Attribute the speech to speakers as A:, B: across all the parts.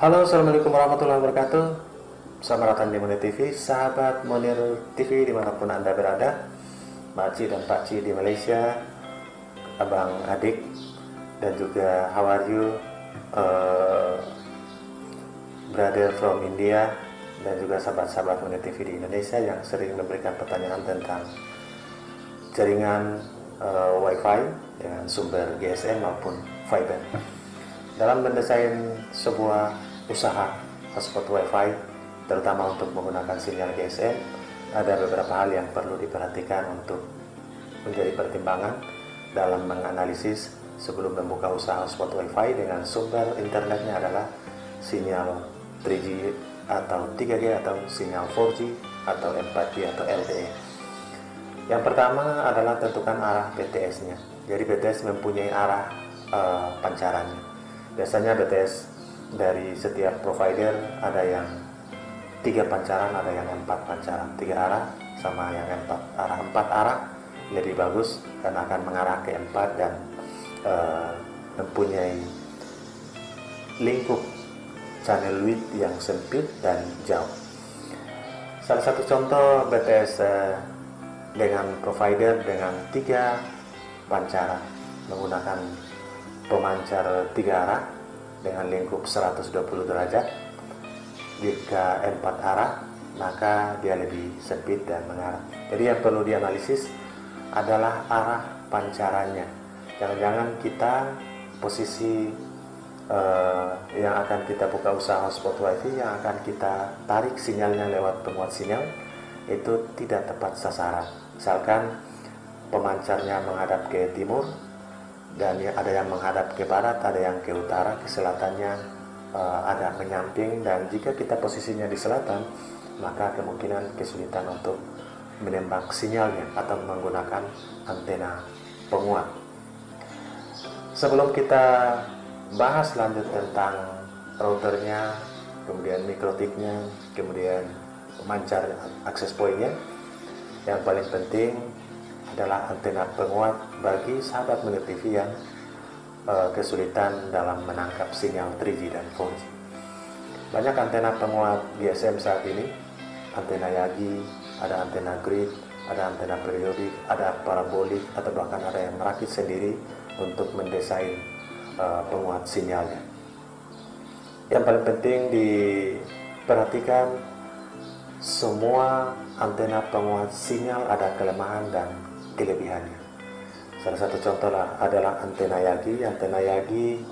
A: Halo, assalamualaikum warahmatullahi wabarakatuh. Selamat datang di Munir TV, sahabat Munir TV dimanapun Anda berada, Makci dan Pakci di Malaysia, abang adik, dan juga how are you, brother from India, dan juga sahabat-sahabat Munir TV di Indonesia yang sering memberikan pertanyaan tentang jaringan Wi-Fi dengan sumber GSM maupun fiber. Dalam mendesain sebuah usaha hotspot Wi-Fi, terutama untuk menggunakan sinyal GSM, ada beberapa hal yang perlu diperhatikan untuk menjadi pertimbangan dalam menganalisis sebelum membuka usaha hotspot Wi-Fi dengan sumber internetnya adalah sinyal 3G atau 3G atau sinyal 4G atau 4G atau LTE. Yang pertama adalah tentukan arah BTS-nya. Jadi BTS mempunyai arah pancarannya. Biasanya BTS dari setiap provider ada yang 3 pancaran, ada yang 4 pancaran, 3 arah sama yang 4 arah. 4 arah lebih bagus dan akan mengarah ke 4 dan mempunyai lingkup channel width yang sempit dan jauh. Salah satu contoh BTS dengan provider dengan 3 pancaran menggunakan pemancar 3 arah dengan lingkup 120 derajat. Jika 4 arah, maka dia lebih sempit dan mengarah. Jadi yang perlu dianalisis adalah arah pancarannya. Jangan-jangan kita posisi yang akan kita buka usaha hotspot Wi-Fi, yang akan kita tarik sinyalnya lewat penguat sinyal itu tidak tepat sasaran. Misalkan pemancarnya menghadap ke timur dan ada yang menghadap ke barat, ada yang ke utara, ke selatannya ada menyamping, dan jika kita posisinya di selatan, maka kemungkinan kesulitan untuk menembak sinyalnya atau menggunakan antena penguat. Sebelum kita bahas lanjut tentang routernya, kemudian mikrotiknya, kemudian pemancar akses pointnya, yang paling penting adalah antena penguat bagi sahabat Munir TV yang kesulitan dalam menangkap sinyal 3G dan 4G. Banyak antena penguat GSM saat ini, antena Yagi, ada antena grid, ada antena periodik, ada parabolik, atau bahkan ada yang merakit sendiri untuk mendesain penguat sinyalnya. Yang paling penting diperhatikan, semua antena penguat sinyal ada kelemahan dan kelebihannya. Salah satu contoh adalah antena Yagi. Antena Yagi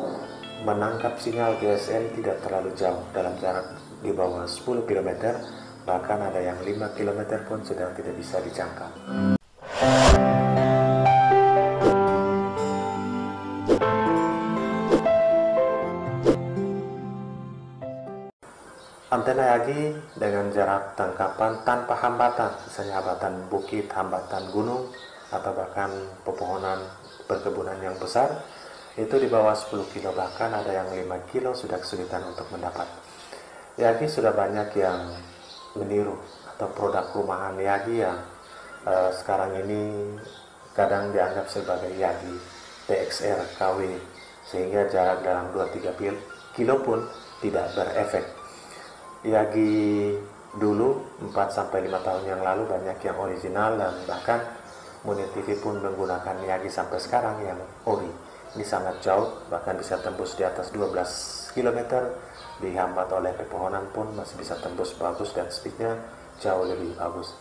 A: menangkap sinyal GSM tidak terlalu jauh, dalam jarak di bawah 10 km, bahkan ada yang 5 km pun sudah tidak bisa dijangkau. Antena Yagi dengan jarak tangkapan tanpa hambatan, misalnya hambatan bukit, hambatan gunung, atau bahkan pepohonan perkebunan yang besar, itu di bawah 10 kilo, bahkan ada yang 5 kilo sudah kesulitan untuk mendapat. Yagi sudah banyak yang meniru atau produk rumahan Yagi yang sekarang ini kadang dianggap sebagai Yagi TXR KW, sehingga jarak dalam 2-3 kilo pun tidak berefek. Yagi dulu 4-5 tahun yang lalu banyak yang original, dan bahkan Munir TV pun menggunakan Yagi sampai sekarang yang ori. Ini sangat jauh, bahkan bisa tembus di atas 12 km, dihambat oleh pepohonan pun masih bisa tembus bagus dan speednya jauh lebih bagus.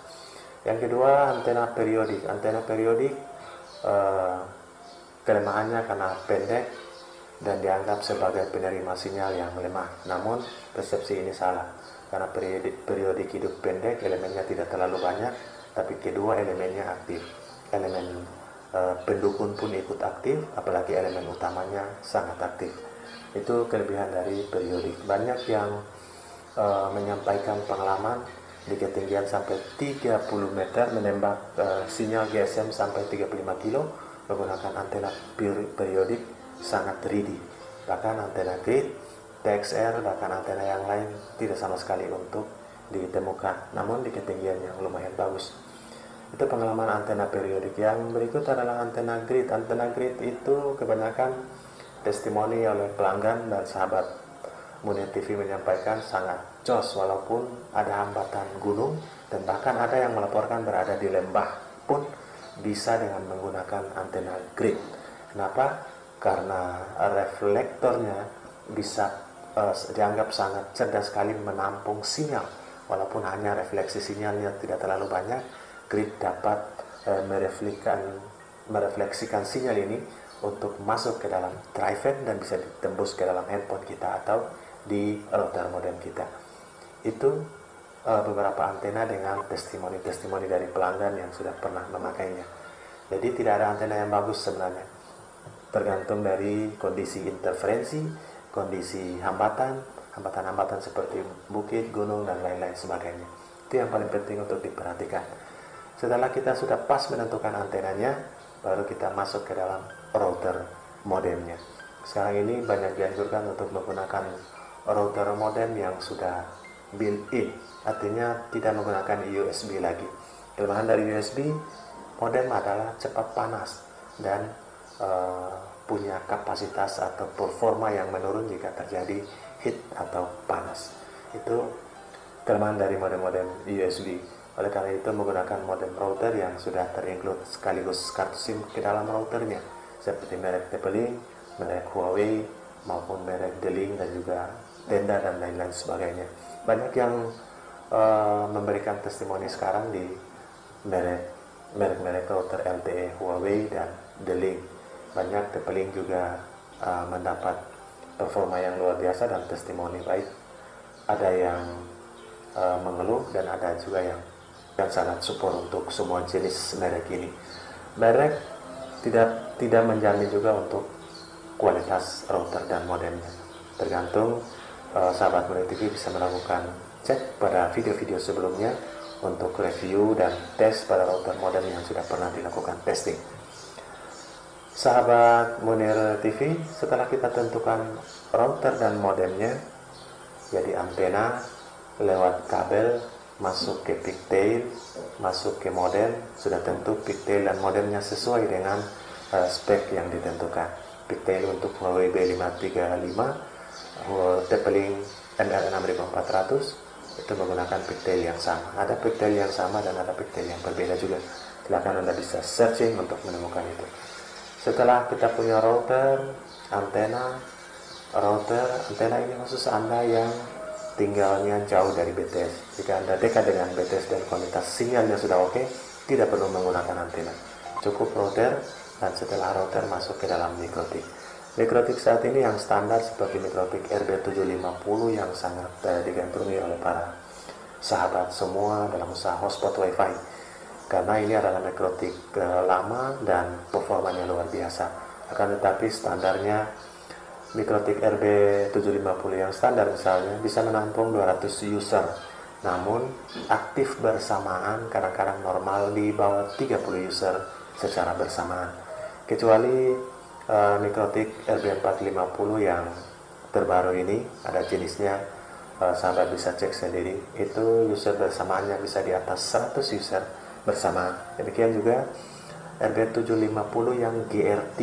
A: Yang kedua, antena periodik. Antena periodik kelemahannya karena pendek dan dianggap sebagai penerima sinyal yang lemah. Namun persepsi ini salah, karena periodik hidup pendek, elemennya tidak terlalu banyak, tapi kedua elemennya aktif. Elemen pendukung pun ikut aktif, apalagi elemen utamanya sangat aktif. Itu kelebihan dari periodik. Banyak yang menyampaikan pengalaman di ketinggian sampai 30 meter menembak sinyal GSM sampai 35 kilo menggunakan antena periodik, sangat ready. Bahkan antena grid, TXR, bahkan antena yang lain tidak sama sekali untuk ditemukan, namun di ketinggian yang lumayan bagus. Itu pengalaman antena periodik. Yang berikut adalah antena grid. Antena grid itu kebanyakan testimoni oleh pelanggan dan sahabat Munir TV menyampaikan sangat jos walaupun ada hambatan gunung dan bahkan ada yang melaporkan berada di lembah pun bisa dengan menggunakan antena grid. Kenapa? Karena reflektornya bisa dianggap sangat cerdas sekali menampung sinyal. Walaupun hanya refleksi sinyalnya tidak terlalu banyak, grid dapat merefleksikan sinyal ini untuk masuk ke dalam driver dan bisa ditembus ke dalam handphone kita atau di router modem kita. Itu beberapa antena dengan testimoni-testimoni dari pelanggan yang sudah pernah memakainya. Jadi tidak ada antena yang bagus sebenarnya, tergantung dari kondisi interferensi, kondisi hambatan seperti bukit, gunung, dan lain-lain sebagainya. Itu yang paling penting untuk diperhatikan. Setelah kita sudah pas menentukan antenanya, baru kita masuk ke dalam router modemnya. Sekarang ini banyak dianjurkan untuk menggunakan router modem yang sudah built-in, artinya tidak menggunakan USB lagi. Kelemahan dari USB, modem adalah cepat panas dan punya kapasitas atau performa yang menurun jika terjadi heat atau panas. Itu kelemahan dari modem-modem USB. Oleh karena itu menggunakan modem router yang sudah terinclude sekaligus kartu SIM ke dalam routernya, seperti merek TP-Link, merek Huawei, maupun merek D-Link dan juga Tenda dan lain-lain sebagainya. Banyak yang memberikan testimoni sekarang di merek-merek router LTE Huawei dan D-Link. Banyak TP-Link juga mendapat performa yang luar biasa dan testimoni baik. Ada yang mengeluh dan ada juga yang sangat support untuk semua jenis merek ini. Merek tidak menjamin juga untuk kualitas router dan modemnya. Tergantung, sahabat Munir TV bisa melakukan cek pada video-video sebelumnya untuk review dan tes pada router modem yang sudah pernah dilakukan testing. Sahabat Munir TV, setelah kita tentukan router dan modemnya, jadi antena lewat kabel masuk ke pigtail, masuk ke modem, sudah tentu pigtail dan modemnya sesuai dengan spek yang ditentukan. Pigtail untuk Huawei B535, TP-Link MR6400 itu menggunakan pigtail yang sama. Ada pigtail yang sama dan ada pigtail yang berbeda juga. Silakan Anda bisa searching untuk menemukan itu. Setelah kita punya antena ini khusus Anda yang tinggalnya jauh dari BTS. Jika Anda dekat dengan BTS dan kualitas sinyalnya sudah oke, tidak perlu menggunakan antena. Cukup router, dan setelah router masuk ke dalam mikrotik. Mikrotik saat ini yang standar seperti mikrotik RB750 yang sangat digandrungi oleh para sahabat semua dalam usaha hotspot WiFi. Karena ini adalah mikrotik lama dan performanya luar biasa. Akan tetapi standarnya mikrotik RB750 yang standar misalnya bisa menampung 200 user, namun aktif bersamaan kadang-kadang normal di bawah 30 user secara bersamaan. Kecuali mikrotik RB450 yang terbaru ini, ada jenisnya, sahabat bisa cek sendiri, itu user bersamaannya bisa di atas 100 user bersamaan. Demikian juga RB750 yang GR3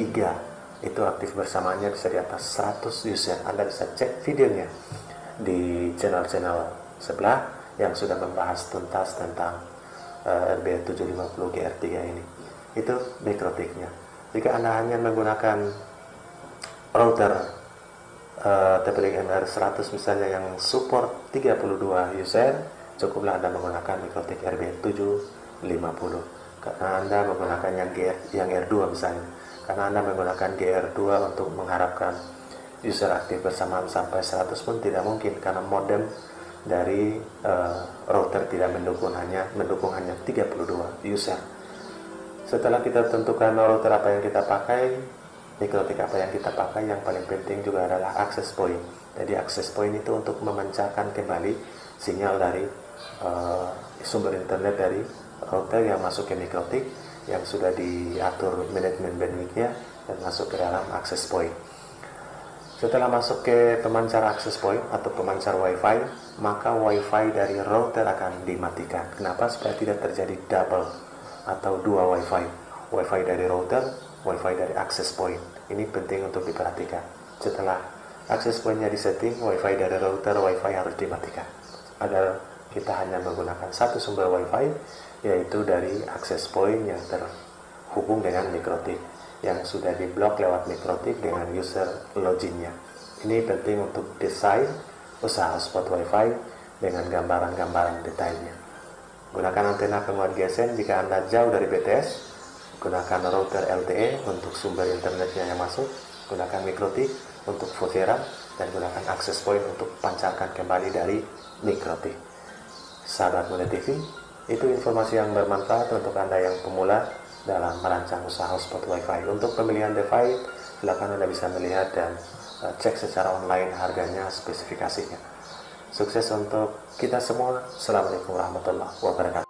A: itu aktif bersamaannya bisa di atas 100 user. Anda bisa cek videonya di channel-channel sebelah yang sudah membahas tuntas tentang RB750 GR3 ini. Itu mikrotiknya. Jika Anda hanya menggunakan router TP-Link MR100 misalnya yang support 32 user, cukuplah Anda menggunakan mikrotik RB750. Karena Anda menggunakan yang R2 misalnya, karena Anda menggunakan GR2 untuk mengharapkan user aktif bersamaan sampai 100 pun tidak mungkin, karena modem dari router tidak mendukung hanya 32 user. Setelah kita tentukan router apa yang kita pakai, mikrotik apa yang kita pakai, yang paling penting juga adalah access point. Jadi access point itu untuk memancarkan kembali sinyal dari sumber internet dari router yang masuk ke mikrotik, yang sudah diatur manajemen bandwidth-nya dan masuk ke dalam access point. Setelah masuk ke pemancar access point atau pemancar WiFi, maka WiFi dari router akan dimatikan. Kenapa? Supaya tidak terjadi double atau dua WiFi. WiFi dari router, WiFi dari access point. Ini penting untuk diperhatikan. Setelah Akses pointnya disetting, WiFi dari router WiFi harus dimatikan agar kita hanya menggunakan satu sumber WiFi, yaitu dari akses point yang terhubung dengan MikroTik yang sudah diblok lewat MikroTik dengan user loginnya. Ini penting untuk desain usaha hotspot WiFi dengan gambaran-gambaran detailnya. Gunakan antena penguat GSM jika Anda jauh dari BTS. Gunakan router LTE untuk sumber internetnya yang masuk. Gunakan MikroTik untuk Voxera dan gunakan akses point untuk pancarkan kembali dari MikroTik. Sahabat Muda TV, itu informasi yang bermanfaat untuk Anda yang pemula dalam merancang usaha hotspot WiFi. Untuk pemilihan device, silakan Anda bisa melihat dan cek secara online harganya, spesifikasinya. Sukses untuk kita semua. Assalamualaikum warahmatullahi wabarakatuh.